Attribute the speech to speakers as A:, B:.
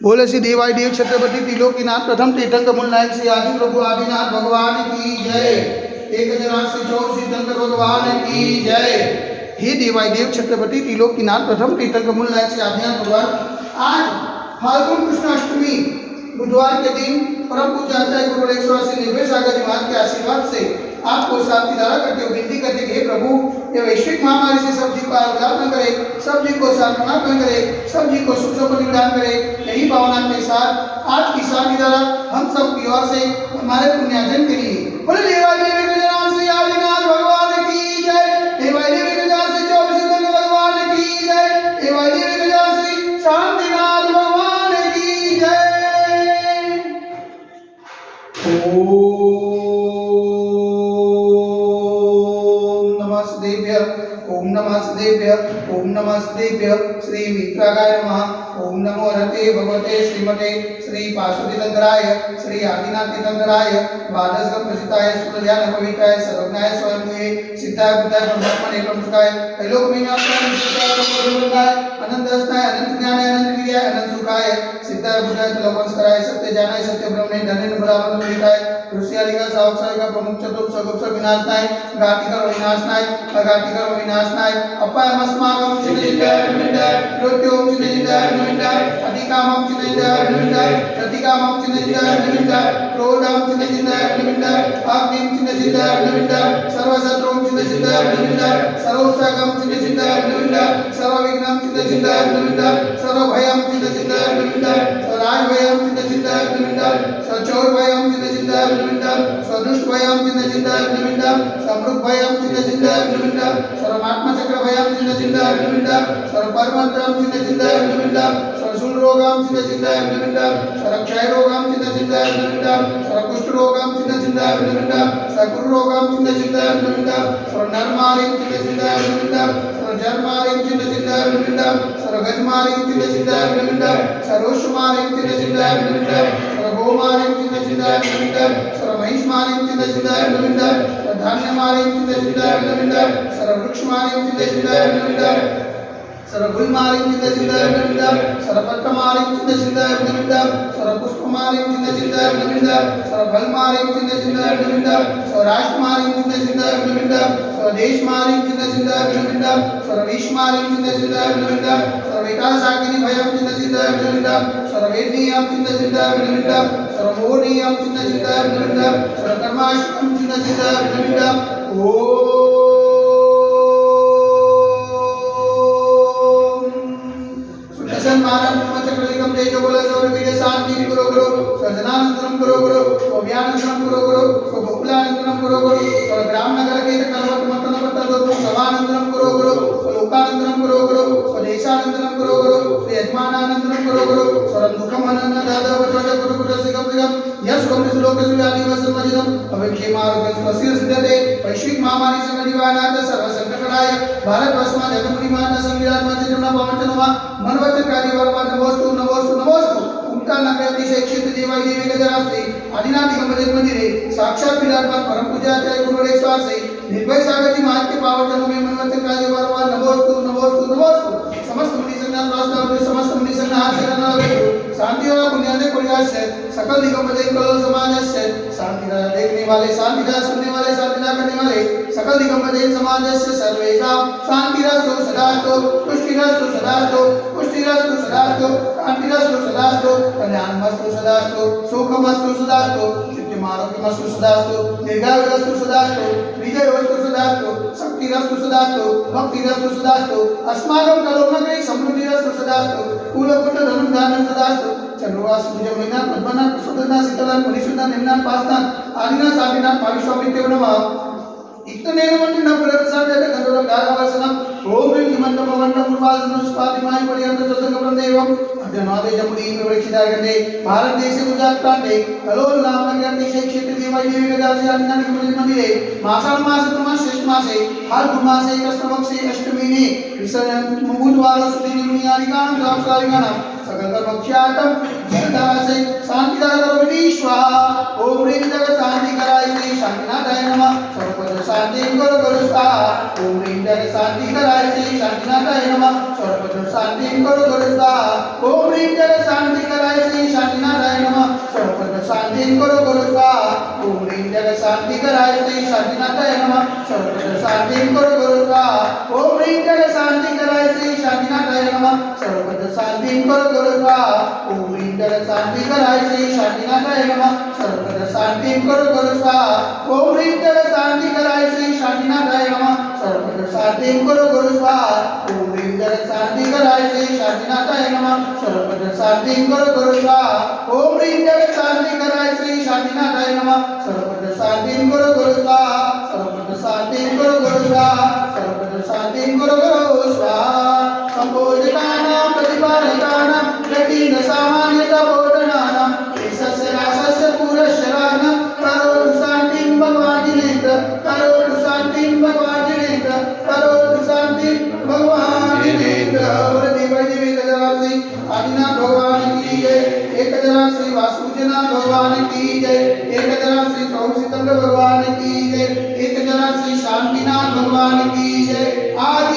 A: बोले श्री देवाय देव छत्रपति त्रिलोकीनाथ प्रथम तीर्थंकर मूलनायक श्री आदि प्रभु आदिनाथ भगवान की जय। एक हजार से चौर तीर्थंकर भगवान की जय। हे देवाय देव छत्रपति त्रिलोकीनाथ प्रथम तीर्थंकर मूलनायक श्री आदिनाथ भगवान, आज फाल्गुन कृष्ण अष्टमी बुधवार के दिन परम पूज्य आचार्य गुरु श्री निर्भय सागर जी महाराज के आशीर्वाद से आपको शांति धारा करते हुए विनती करते कि हे प्रभु, ये वैश्विक महामारी से सब जी को आरोग्य न करे, सब जी को सांत्वना करे, सब जी को सुख समृद्धि प्रदान करे। यही भावना के साथ आज की शांति धारा हम सब की ओर से हमारे पुण्यार्जन के लिए बोले देवाय देव गजानन श्री आदिनाथ भगवान की जय। देवाय देव गजानन श्री 24 सिद्धंकर भगवान की जय। देवाय देव गजानन श्री शांतिनाथ भगवान की जय। ओम नमः देव्य श्री मित्रागाय नमः। ओम नमो रते भगवते श्रीमते श्री पाशुतीतंकराय श्री आदिनाथ तीतंकराय द्वादश प्रसिद्धाय सुरज्ञान पवित्राय सर्वज्ञाय स्वयंभुवे सिद्धाय बुद्धाय ब्रह्मणे प्रमुखाय त्रैलोक में अनंत अस्ताय अनंत ज्ञानाय अनंत विद्याय अनंत सुखाय सिद्धाय बुद्धाय लोकंस्कराय सत्य ज्ञानाय सत्य ब्रह्मणे धनेन बराबर विदिताय ऋषियालिका सावसायिका प्रमुख चतुर्थ सगुप्त विनाशनाय घातिकर विनाशनाय अघातिकर विनाशनाय अपायमस्माकं चिन्तिताय निमित्ताय मृत्युं चिन्तिताय निमित्ताय अधिकामं चिन्तिताय निमित्ताय प्रतिकामं चिन्तिताय निमित्ताय क्रोधं चिन्तिताय निमित्ताय अग्निं चिन्तिताय निमित्ताय सर्वशत्रुं चिन्तिताय निमित्ताय सर्वोत्साहं चिन्तिताय निमित्ताय सर्वविघ्नं चिन्तिताय निमित्ताय सर्वभयं चिन्तिताय निमित्ताय सर्वराजभयं चिन्तिताय निमित्ताय सर्वचोरभयं चिन्तिताय निमित्ताय सर्वदुष्टभयं चिन्तिताय निमित्ताय समृद्धभयं चिन्तिताय निमित्ताय सर्वमात्मचक्रभयं चिन्तिताय निमित्ताय सर्वपरमन्त्रं चिन्तिताय निमित्ताय सर्वशूलरोगं चिन्तिताय निमित्ताय सर्वक्षयरोगं चिन्तिताय निमित्ताय सर्वकुष्ठरोगं चिन्तिताय निमित्ताय सर्वगुरुरोगं चिन्तिताय निमित्ताय सर्वनरमारिं चिन्तिताय निमित्ताय सर्वजर्मारिं चिन्तिताय निमित्ताय सर्वगजमारिं चिन्तिताय निमित्ताय सर्वोषमारिं चिन्तिताय निमित्ताय सर्वगोमारिं चिन्तिताय निमित्ताय सर्वमहिषमारिं चिन्तिताय निमित्ताय सर्वधान्यमारिं चिन्तिताय निमित्ताय सर्ववृक्षमारिं चिन्तिताय निमित्ताय सर्वगुलमारिं चिन्तिताय निमित्ताय सर्वपत्रमारिं चिन्तिताय निमित्ताय सर्वपुष्पमारिं चिन्तिताय निमित्ताय सर्वफलमारिं चिन्तिताय निमित्ताय सर्वराष्ट्रमारिं चिन्तिताय निमित्ताय स्वदेशमारिं चिन्तिताय निमित्ताय सर्वविश्वमारिं चिन्तिताय निमित्ताय सर्वविकासाग्नि भयं चिन्तिताय निमित्ताय सर्ववेदनीयं चिन्तिताय निमित्ताय सर्वमोहनीयं चिन्तिताय निमित्ताय सर्वकर्माशुकं चिन्तिताय निमित्ताय। ओम मानव ब्रह्मचक्रलिकं तेजो बल सौरवीर्य शांति गुरु गुरु सजनानंदनं गुरु गुरु अव्यानंदनं गुरु गुरु गोकुलानंदनं गुरु गुरु ग्राम नगर के कलवट मतन पत्तदो सवानंदनं गुरु गुरु लोकानंदनं गुरु गुरु स्वदेशानंदनं गुरु गुरु यजमानानंदनं गुरु गुरु स्वरमुखमनन दादा वचन गुरु गुरु सिगम सिगम यस कोम श्लोक सुयादि वसमजिदम अविक्षेमार्ग स्वस्य सिद्धते वैश्विक महामारी संग निवारणार्थ सर्व संकटनाय भारत वर्षमा जगमुनि माता संविधान मंचना पवनचनमा मनवचन कार्य वर्मा नमोस्तु नमोस्तु नमोस्तु उनका नगर अतिशय क्षेत्र देवाय देवी गजानन श्री आदिनाथ दिगंबर मंदिर साक्षात विराजमान परम पूज्य आचार्य गुरु रेश्वर से निर्भय सागर जी महाराज के पावनचरणों में मनवचन कार्य वर्मा नमोस्तु नमोस्तु नमोस्तु समस्त मुनि संज्ञा स्वास्थ्य समस्त मुनि संज्ञा हाथ करना शांति और पुण्यादे पुण्यास्य सकल दिगंबर कलो समाजस्य शांति देखने वाले शांति सुनने वाले शांति करने वाले सकल दिगंबर समाजस्य सर्वेषां शांतिरस्तु सदास्तु पुष्टिरस्तु सदास्तु पुष्टिरस्तु सदास्तु शांतिरस्तु सदास्तु कल्याणमस्तु सदास्तु सुखमस्तु सदास्तु चित्तमारोग्यमस्तु सदास्तु दीर्घायुरस्तु सदास्तु विजयोस्तु सदास्तु शक्तिरस्तु सदास्तु भक्तिरस्तु सदास्तु अस्माकं कलोनगरे समृद्धिरस्तु सदास्तु कुलकुट धनं धान्यं सदास्तु चंद्रवास पूजा महीना पद्मनाथ प्रसोदना शीतलान परिशुद्धा निम्नान पास्तान आदिना साबिना पाविश्वामित्य नमः इतने नमन नपुरत साधे गंधर्व गारवासनम ओम ह्रीं हिमंत भवंत पूर्वाजन स्पातिमाय पर्यंत चतुर्गम देवम अद्यनादे जमुनी प्रवेशिता गंधे भारत देश गुजरात प्रांते कलोल नाम नगर देश क्षेत्र देवाय देवी गजासी आदिनाथ मंदिरे मासाण मास प्रमाण श्रेष्ठ मासे फाल्गुन मासे कृष्णपक्षे अष्टमी ने विसर्जन बुधवार सुदी निमियानिकां द्वापसारिकां सकल कर्मख्यातम जगदासे शांतिदायक स्वाहा ओम ह्रीं जगत शांति कराय श्री शांतिनाथाय नमः सर्वपद शांति गुरु स्वाहा ओम ह्रीं जगत शांति कराय श्री शांतिनाथाय नमः सर्वपद शांति गुरु स्वाहा ओम ह्रीं जगत शांति कराय नमः सर्वत्र शांति करो गुरु स्वाहा ओम ह्रीं जग शांति कराय श्री शांतिनाथाय नमः सर्वत्र शांति करो गुरु स्वाहा ओम ह्रीं जग शांति कराय श्री शांतिनाथाय नमः सर्वत्र शांति करो गुरु स्वाहा ओम ह्रीं जग शांति कराय श्री शांतिनाथाय नमः सर्वत्र शांति करो गुरु स्वाहा ओम ह्रीं जग शांति कराय श्री शांतिनाथाय नमः सर्वत्र शांति करो गुरु स्वाहा ओम ह्रीं जग शांति कराय श्री शांतिनाथाय नमः सर्वत्र शांति करो गुरु स्वाहा सर्वत्र शांति करो गुरु स्वाहा सर्वत्र शांति करो गुरु स्वाहा संपूजितानां प्रतिपालकानां यतीन सामान्यता बोधनानां ईशस्य रासस्य पुरश्चराणां करोतु शान्तिं भगवान् जिनेन्द्र करोतु शान्तिं भगवान् जिनेन्द्र करोतु शान्तिं भगवान् जिनेन्द्र श्री आदिनाथ भगवान की जय एक जना श्री वासुजना भगवान की जय एक जना श्री प्रभु सितंबर भगवान की जय एक जना श्री शांतिनाथ भगवान की जय आज